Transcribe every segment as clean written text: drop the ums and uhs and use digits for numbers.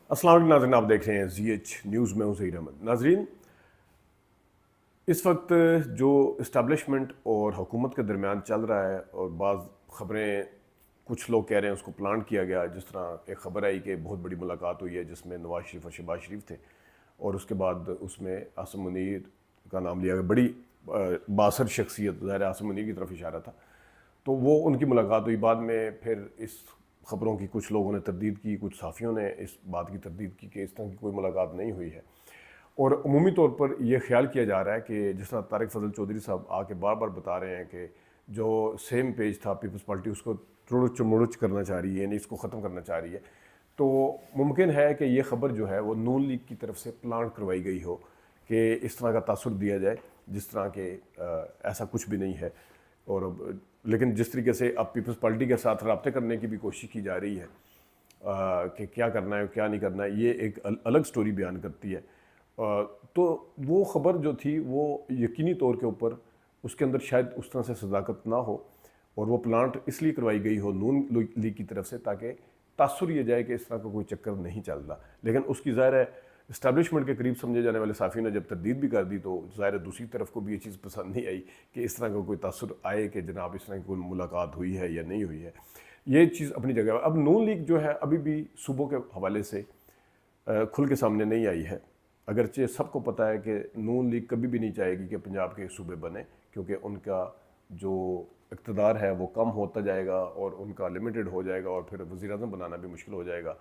अस्सलाम वालेकुम नाज़रीन, आप देख रहे हैं ZH न्यूज़ में हूं ज़हीर अहमद। नाज़रीन, इस वक्त जो इस्टेब्लिशमेंट और हुकूमत के दरमियान चल रहा है और बाज़ ख़बरें कुछ लोग कह रहे हैं उसको प्लान किया गया, जिस तरह एक ख़बर आई कि बहुत बड़ी मुलाकात हुई है जिसमें नवाज शरीफ और शहबाज शरीफ थे और उसके बाद उसमें आसिम मुनीर का नाम लिया गया। बड़ी बासर शख्सियत, ज़ाहिर आसिम मुनीर की तरफ इशारा था, तो वो उनकी मुलाकात हुई। बाद में फिर इस ख़बरों की कुछ लोगों ने तरदीद की, कुछ साफ़ियों ने इस बात की तरदीद की कि इस तरह की कोई मुलाकात नहीं हुई है। और अमूमी तौर पर यह ख्याल किया जा रहा है कि जिस तरह तारिक फजल चौधरी साहब आके बार बार बता रहे हैं कि जो सेम पेज था पीपल्स पार्टी उसको तुड़ुच मुड़ुच करना चाह रही है, यानी इसको ख़त्म करना चाह रही है, तो मुमकिन है कि ये ख़बर जो है वो नून लीग की तरफ से प्लान करवाई गई हो कि इस तरह का तासुर दिया जाए जिस तरह के ऐसा कुछ भी नहीं है। और लेकिन जिस तरीके से अब पीपल्स पार्टी के साथ रब्ते करने की भी कोशिश की जा रही है कि क्या करना है क्या नहीं करना है, ये एक अलग स्टोरी बयान करती है। तो वो ख़बर जो थी वो यकीनी तौर के ऊपर उसके अंदर शायद उस तरह से सदाकत ना हो और वो प्लांट इसलिए करवाई गई हो नून लीग की तरफ से ताकि तासुर ये जाए कि इस तरह का कोई चक्कर नहीं चल रहा। लेकिन उसकी ज़ाहिर है इस्टेब्लिशमेंट के करीब समझे जाने वाले साफ़ी ने जब तरदीद भी कर दी तो ज़ाहिर है दूसरी तरफ को भी ये चीज़ पसंद नहीं आई कि इस तरह का कोई तासुर आए कि जनाब इस तरह की कोई मुलाकात हुई है या नहीं हुई है। ये चीज़ अपनी जगह है। अब नून लीग जो है अभी भी सूबों के हवाले से खुल के सामने नहीं आई है, अगरचे सबको पता है कि नून लीग कभी भी नहीं चाहेगी कि पंजाब के सूबे बने, क्योंकि उनका जो इक़्तिदार है वो कम होता जाएगा और उनका लिमिटेड हो जाएगा और फिर वज़ीर-ए-आज़म बनाना भी मुश्किल हो जाएगा।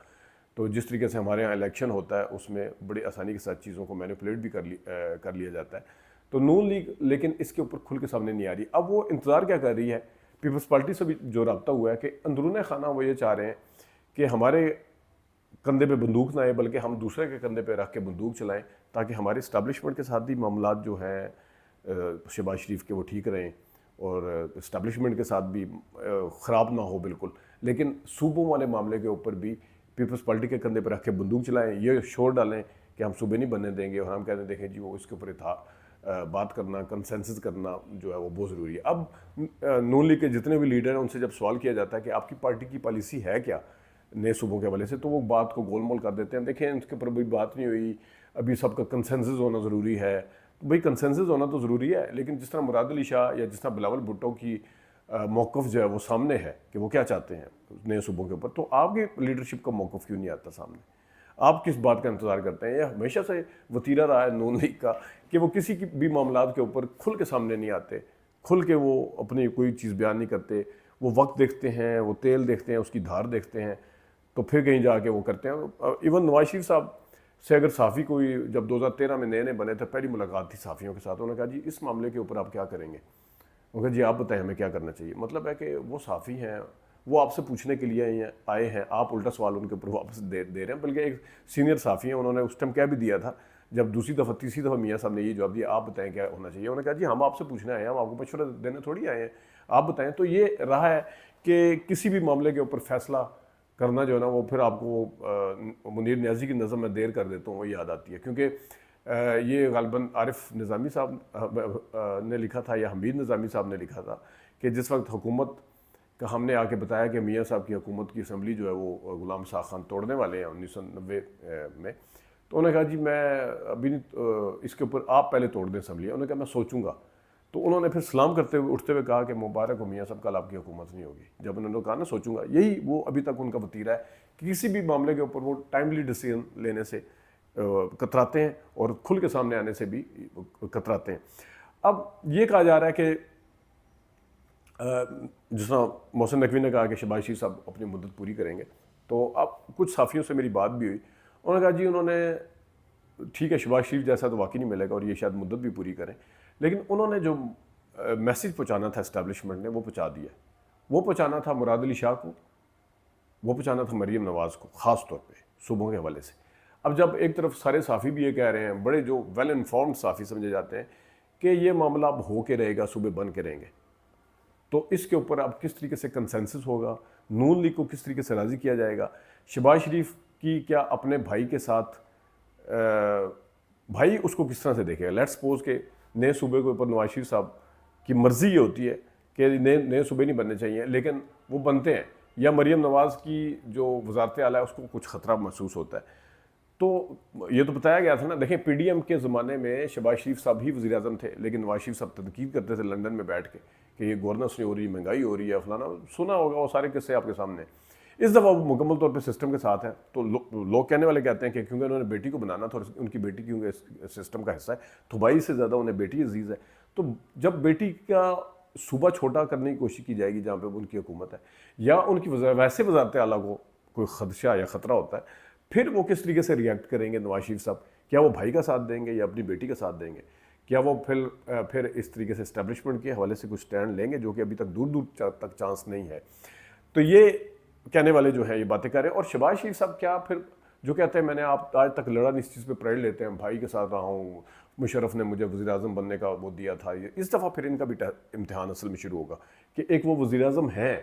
तो जिस तरीके से हमारे यहाँ इलेक्शन होता है उसमें बड़ी आसानी के साथ चीज़ों को मैनिपुलेट भी कर लिया जाता है। तो नून लीग लेकिन इसके ऊपर खुल के सामने नहीं आ रही। अब वो इंतज़ार क्या कर रही है, पीपल्स पार्टी से भी जो रब्ता हुआ है कि अंदरूनी खाना वो ये चाह रहे हैं कि हमारे कंधे पे बंदूक ना आए बल्कि हम दूसरे के कंधे पे रख के बंदूक चलाएं, ताकि हमारे इस्टेब्लिशमेंट के साथ भी मामला जो हैं शहबाज शरीफ के वो ठीक रहें और इस्टेब्लिशमेंट के साथ भी ख़राब ना हो बिल्कुल। लेकिन सूबों वाले मामले के ऊपर भी पीपल्स पार्टी के कंधे पर रख के बंदूक चलाएं, ये शोर डालें कि हम सूबे नहीं बनने देंगे और हम कहते हैं देखें जी वो इसके ऊपर था बात करना, कंसेंसस करना जो है वो बहुत ज़रूरी है। अब नून लीग के जितने भी लीडर हैं उनसे जब सवाल किया जाता है कि आपकी पार्टी की पॉलिसी है क्या नए सूबों के हवाले से, तो वो बात को गोलमोल कर देते हैं। देखें इसके ऊपर अभी बात नहीं हुई, अभी सबका कंसेंसस होना ज़रूरी है। तो भाई कंसेंसस होना तो ज़रूरी है, लेकिन जिस तरह मुराद अली शाह या जिस तरह बिलावल भुट्टो की मौक़िफ़ जो है वो सामने है कि वो क्या चाहते हैं नए सूबों के ऊपर, तो आपकी लीडरशिप का मौक़िफ़ क्यों नहीं आता सामने? आप किस बात का इंतज़ार करते हैं? यह हमेशा से वतीरा रहा है नून लीग का कि वो किसी की भी मामलात के ऊपर खुल के सामने नहीं आते, खुल के वो अपनी कोई चीज़ बयान नहीं करते। वो वक्त देखते हैं, वो तेल देखते हैं, उसकी धार देखते हैं, तो फिर कहीं जाके वो करते हैं। इवन नवाज शरीफ साहब से अगर साफ़ी कोई जब 2013 में नए नए बने थे, पहली मुलाकात थी साफ़ियों के साथ, उन्होंने कहा जी इस मामले के ऊपर आप क्या करेंगे? उन्होंने कहा जी आप बताएं हमें क्या करना चाहिए। मतलब है कि वो साफ़ी हैं, वो आपसे पूछने के लिए आए हैं, आप उल्टा सवाल उनके ऊपर वापस दे रहे हैं। बल्कि एक सीनियर साफ़ी हैं, उन्होंने उस टाइम कह भी दिया था जब दूसरी दफ़ा तीसरी दफ़ा मियाँ साहब ने ये जवाब दिया, आप बताएं क्या होना चाहिए। उन्होंने कहा जी हम आपसे पूछने आए हैं, हम आपको मशवरा देने थोड़ी आए हैं, आप बताएं। तो ये रहा है कि किसी भी मामले के ऊपर फैसला करना जो है ना वो फिर आपको मुनीर न्याजी की नज़र में देर कर देता हूँ वो याद आती है, क्योंकि ये गालिबन आरिफ निज़ामी साहब ने लिखा था या हमीद निज़ामी साहब ने लिखा था कि जिस वक्त हुकूमत का हमने आके बताया कि मियाँ साहब की हुकूमत की असम्बली जो है वो गुलाम शाह खान तोड़ने वाले हैं 1990 में, तो उन्होंने कहा जी मैं अभी नहीं इसके ऊपर आप पहले तोड़ दें असम्बली। उन्होंने कहा मैं सोचूंगा। तो उन्होंने फिर सलाम करते हुए उठते हुए कहा कि मुबारक हो मियाँ साहब, कल आपकी हुकूमत नहीं होगी। जब उन्होंने कहा ना सोचूंगा, यही वो अभी तक उनका वतीरा है कि किसी भी मामले के ऊपर वो टाइमली डिसीजन लेने से कतराते हैं और खुल के सामने आने से भी कतराते हैं। अब ये कहा जा रहा है कि जिस तरह मोहसिन नकवी ने कहा कि शहबाज शरीफ साहब अपनी मुद्दत पूरी करेंगे, तो अब कुछ साफ़ियों से मेरी बात भी हुई। उन्होंने कहा जी उन्होंने ठीक है शहबाज शरीफ जैसा तो वाकई नहीं मिलेगा और ये शायद मुद्दत भी पूरी करें, लेकिन उन्होंने जो मैसेज पहुँचाना था इस्टेब्लिशमेंट ने वो पहुँचा दिया। वो पहुँचाना था मुराद अली शाह को, वो पहुँचाना था मरीम नवाज़ को, ख़ास तौर पे सूबों के हवाले से। अब जब एक तरफ सारे साफ़ी भी ये कह रहे हैं, बड़े जो वेल इन्फॉर्म्ड साफ़ी समझे जाते हैं कि ये मामला अब हो के रहेगा, सूबे बन के रहेंगे, तो इसके ऊपर अब किस तरीके से कंसेंसस होगा, नून लीग को किस तरीके से राज़ी किया जाएगा, शहबाज शरीफ की क्या अपने भाई के साथ भाई उसको किस तरह से देखेगा। लेट्स सपोज के नए सूबे के ऊपर नवाज शरीफ साहब की मर्ज़ी ये होती है कि नए सूबे नहीं बनने चाहिए, लेकिन वो बनते हैं, या मरीम नवाज़ की जो वजारत आला है उसको कुछ ख़तरा महसूस होता है, तो ये तो बताया गया था ना, देखें पीडीएम के ज़माने में शहबाज शरीफ साहब ही वज़ीर आज़म थे, लेकिन नवाज शरीफ साहब तनकीद करते थे लंदन में बैठ के कि ये गवर्नेंस नहीं हो रही, महंगाई हो रही है, फलाना, सुना होगा वो सारे किस्से आपके सामने। इस दफ़ा वो मुकम्मल तौर पे सिस्टम के साथ हैं, तो लोग कहने वाले कहते हैं कि क्योंकि उन्होंने बेटी को बनाना था और उनकी बेटी क्योंकि इस सिस्टम का हिस्सा है, तो भाई से ज़्यादा उन्हें बेटी अजीज़ है। तो जब बेटी का सूबा छोटा करने की कोशिश की जाएगी जहाँ पे उनकी हुकूमत है, या उनकी वैसे वजारत आला को कोई खदशा या ख़तरा होता है, फिर वो किस तरीके से रिएक्ट करेंगे नवाज शरीफ साहब? क्या वो भाई का साथ देंगे या अपनी बेटी का साथ देंगे? क्या वो फिर इस तरीके से इस्टेब्लिशमेंट के हवाले से कुछ स्टैंड लेंगे, जो कि अभी तक दूर दूर तक चांस नहीं है? तो ये कहने वाले जो है ये बातें कर रहे हैं। और शहबाज शरीफ साहब क्या फिर जो कहते हैं मैंने आप आज तक लड़ा नहीं, इस चीज़ पे प्राइड लेते हैं, भाई के साथ रहा हूँ, मुशर्रफ ने मुझे वज़ीर आज़म बनने का वो दिया था। ये इस दफ़ा फिर इनका भी इम्तिहान असल में शुरू होगा कि एक वो वज़ीर आज़म हैं,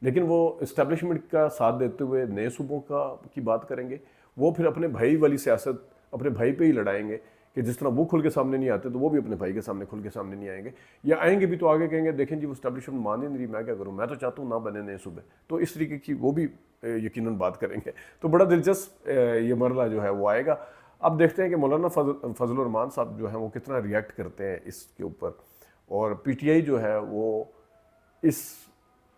लेकिन वो इस्टेब्लिशमेंट का साथ देते हुए नए सूबों की बात करेंगे, वो फिर अपने भाई वाली सियासत अपने भाई पे ही लड़ाएंगे कि जिस तरह वो खुल के सामने नहीं आते तो वो भी अपने भाई के सामने खुल के सामने नहीं आएंगे, या आएंगे भी तो आगे कहेंगे देखें जी वो इस्टेब्लिशमेंट मान ही नहीं रही, मैं क्या करूँ, मैं तो चाहता हूँ ना बने नए सूबे। तो इस तरीके की वो भी यकीनन बात करेंगे। तो बड़ा दिलचस्प ये मरला जो है वो आएगा। अब देखते हैं कि मौलाना फजल रहमान साहब जो हैं वो कितना रिएक्ट करते हैं इसके ऊपर, और पीटीआई जो है वो इस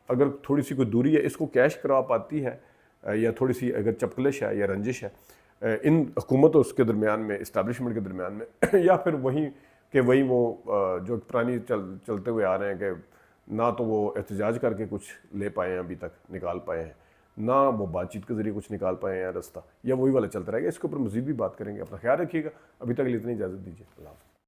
अगर थोड़ी सी कोई दूरी है इसको कैश करवा पाती है, या थोड़ी सी अगर चपकलिश है या रंजिश है इन हुकूमत और उसके दरमियान में, इस्टेब्लिशमेंट के दरमियान में, या फिर वही वो जो पुरानी चलते हुए आ रहे हैं कि ना तो वो एहतजाज करके कुछ ले पाए हैं अभी तक, निकाल पाए हैं, ना वो बातचीत के ज़रिए कुछ निकाल पाए हैं रास्ता, या वही वाला चलता रहेगा। इसके ऊपर मज़ीद भी बात करेंगे। अपना ख्याल रखिएगा। अभी तक के लिए इतनी इजाज़त दीजिए। अल्लाह हाफ़िज़।